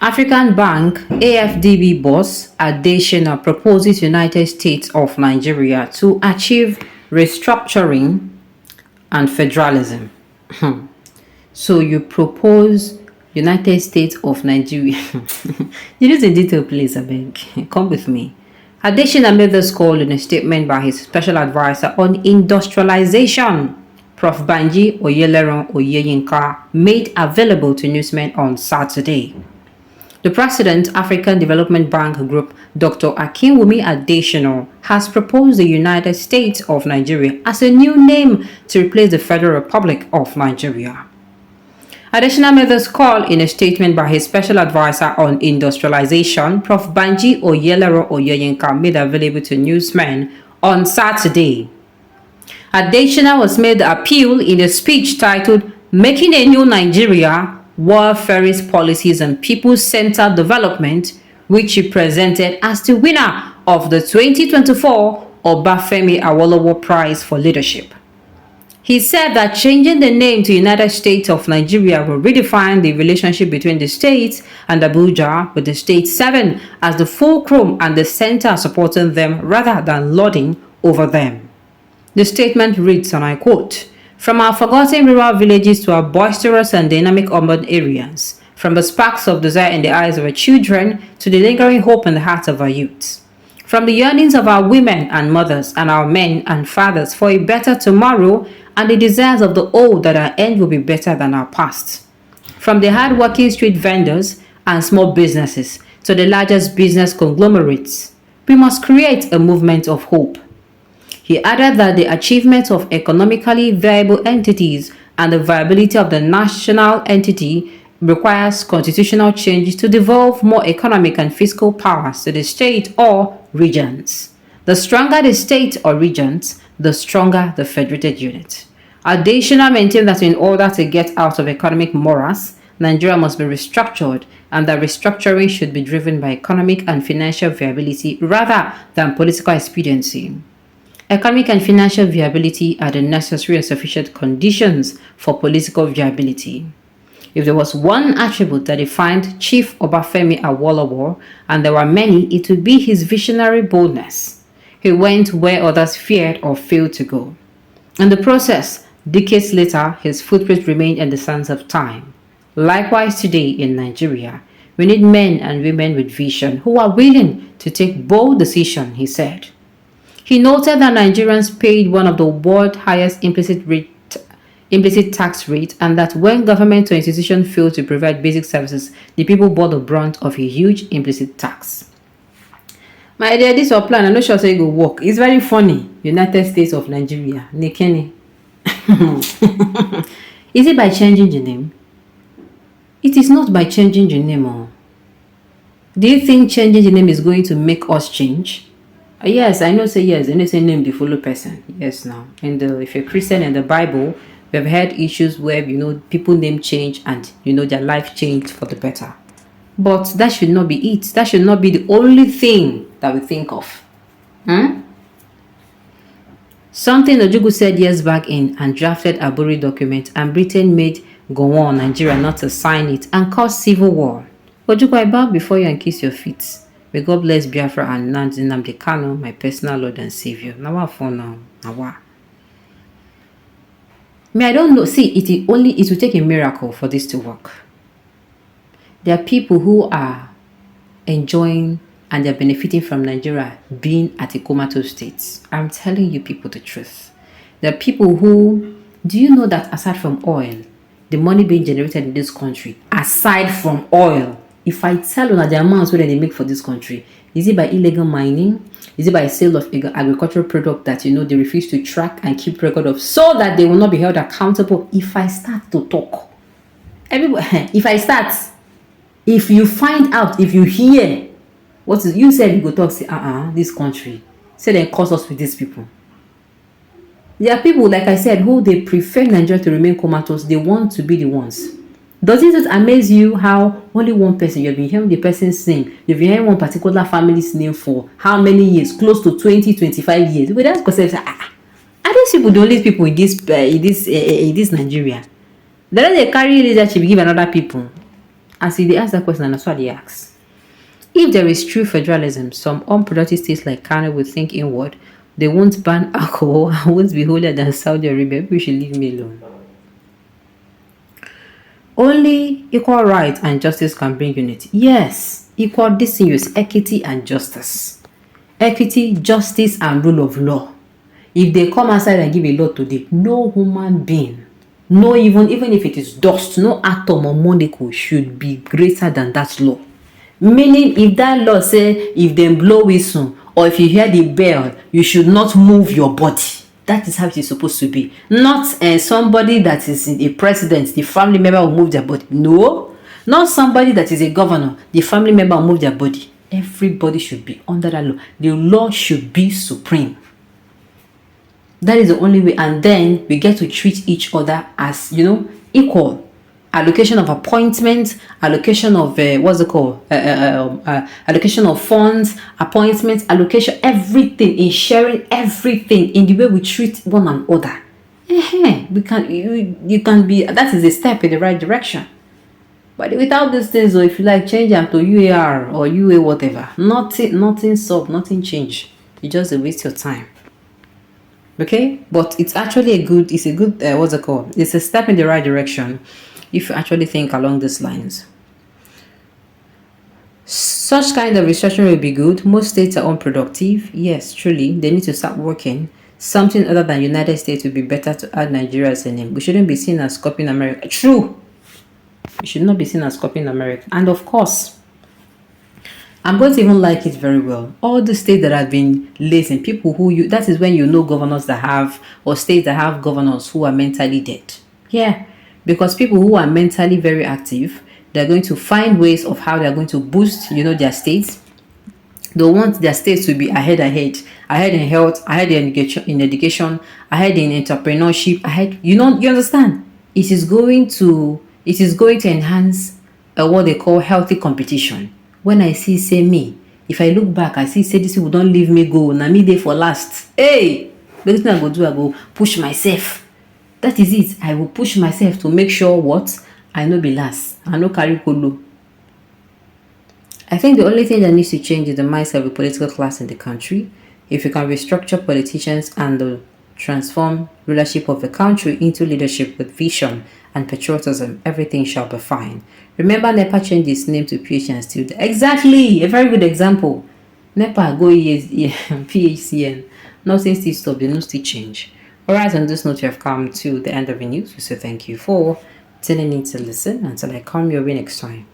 African Bank AFDB boss Adesina proposes United States of Nigeria to achieve restructuring and federalism. So you propose United States of Nigeria. It is in detail, please, I beg. Come with me. Adesina made this call in a statement by his special advisor on industrialization, Prof. Banji Oyeleron Oyeyinka, made available to newsmen on Saturday. The President, African Development Bank Group, Dr. Akinwumi Adesina, has proposed the United States of Nigeria as a new name to replace the Federal Republic of Nigeria. Adesina made this call in a statement by his special advisor on industrialization, Prof. Banji Oyelero Oyeyinka, made available to newsmen on Saturday. Adesina was made the appeal in a speech titled Making a New Nigeria, Welfareist Policies and People-Centered Development, which he presented as the winner of the 2024 Obafemi Awolowo Prize for Leadership. He said that changing the name to United States of Nigeria will redefine the relationship between the states and Abuja, with the state serving as the fulcrum and the center supporting them rather than lording over them. The statement reads, and I quote, "From our forgotten rural villages to our boisterous and dynamic urban areas, from the sparks of desire in the eyes of our children to the lingering hope in the hearts of our youths, from the yearnings of our women and mothers and our men and fathers for a better tomorrow and the desires of the old that our end will be better than our past, from the hard-working street vendors and small businesses to the largest business conglomerates, we must create a movement of hope." He added that the achievement of economically viable entities and the viability of the national entity requires constitutional change to devolve more economic and fiscal powers to the state or regions. The stronger the state or regions, the stronger the federated unit. Adesina maintained that in order to get out of economic morass, Nigeria must be restructured, and that restructuring should be driven by economic and financial viability rather than political expediency. Economic and financial viability are the necessary and sufficient conditions for political viability. If there was one attribute that defined Chief Obafemi Awolowo, and there were many, it would be his visionary boldness. He went where others feared or failed to go. In the process, decades later, his footprint remained in the sands of time. Likewise, today in Nigeria, we need men and women with vision who are willing to take bold decisions, he said. He noted that Nigerians paid one of the world's highest implicit tax rate, and that when government or institution failed to provide basic services, the people bore the brunt of a huge implicit tax. My dear, this is your plan. I'm not sure it will work. It's very funny. United States of Nigeria. Nekene. Is it by changing the name? It is not by changing the name. Oh. Do you think changing the name is going to make us change? Yes, I know. Say yes. I know. Say name the follow person. Yes, now. And if you're Christian in the Bible, we have had issues where people name change and their life changed for the better. But that should not be it. That should not be the only thing that we think of. Something Ojugu said years back in and drafted a Aburi document, and Britain made Gowon, Nigeria, not to sign it and cause civil war. Ojugu, I bow before you and kiss your feet. May God bless Biafra and Nnamdi Nnamdi Kanu, my personal Lord and Savior. Now what for now? I don't know. See, it will take a miracle for this to work. There are people who are enjoying and they're benefiting from Nigeria being at a comatose state. I'm telling you people the truth. There are people who, do you know that aside from oil, the money being generated in this country, aside from oil, if I tell you that the amounts that they make for this country, is it by illegal mining? Is it by sale of agricultural product that they refuse to track and keep record of, so that they will not be held accountable? If I start to talk, if you find out, if you hear what is you said, you go talk, say, this country, say they cause us with these people. There are people, like I said, who they prefer Nigeria to remain comatose. They want to be the ones. Doesn't it amaze you how only one person, you've been hearing the person's name, you've been hearing one particular family's name for how many years? Close to 20, 25 years. But that's because are these people the only people in this Nigeria? Then they carry leadership, give another people. As if they ask that question, and that's what they ask. If there is true federalism, some unproductive states like Ghana will think inward. They won't ban alcohol and won't be holier than Saudi Arabia. People should leave me alone. Only equal rights and justice can bring unity. Yes, equal distinguish equity and justice. Equity, justice, and rule of law. If they come outside and give a law today, no human being, no even if it is dust, no atom or molecule should be greater than that law. Meaning, if that law say if they blow whistle or if you hear the bell, you should not move your body. That is how it is supposed to be. Not somebody that is a president, the family member will move their body. No, not somebody that is a governor, the family member will move their body. Everybody should be under that law. The law should be supreme. That is the only way. And then we get to treat each other as, equal. Allocation of appointments, allocation of allocation of funds, appointments, allocation, everything, in sharing everything in the way we treat one another. We can, you can be, that is a step in the right direction. But without these things, or if you like, change them to UAR or UA whatever, nothing solved, nothing changed. You just waste your time. Okay, but it's actually a good it's a step in the right direction if you actually think along these lines. Such kind of restructuring will be good. Most states are unproductive. Yes, truly, they need to start working. Something other than United States would be better to add Nigeria as a name. We shouldn't be seen as copying America. True, we should not be seen as copying America. And of course, I'm going to even like it very well. All the states that have been lazy, people that is when you know governors that have, or states that have governors who are mentally dead. Yeah, because people who are mentally very active, they're going to find ways of how they're going to boost, their states. They want their states to be ahead in health, ahead in education, ahead in entrepreneurship, ahead. You understand? It is going to enhance what they call healthy competition. When I see, say me, if I look back, I see, say this people don't leave me go. Now me there for last. Hey, the thing I go push myself. That is it. I will push myself to make sure what I know be last. I know carry kolo. I think the only thing that needs to change is the mindset of the political class in the country. If you can restructure politicians and transform leadership of the country into leadership with vision and patriotism, everything shall be fine. Remember, NEPA changed its name to PH and still. Exactly, a very good example. NEPA go PHCN. Nothing still stop, the news still change. Alright, on this note, you have come to the end of the news. We say thank you for tuning in to listen until I come your way next time.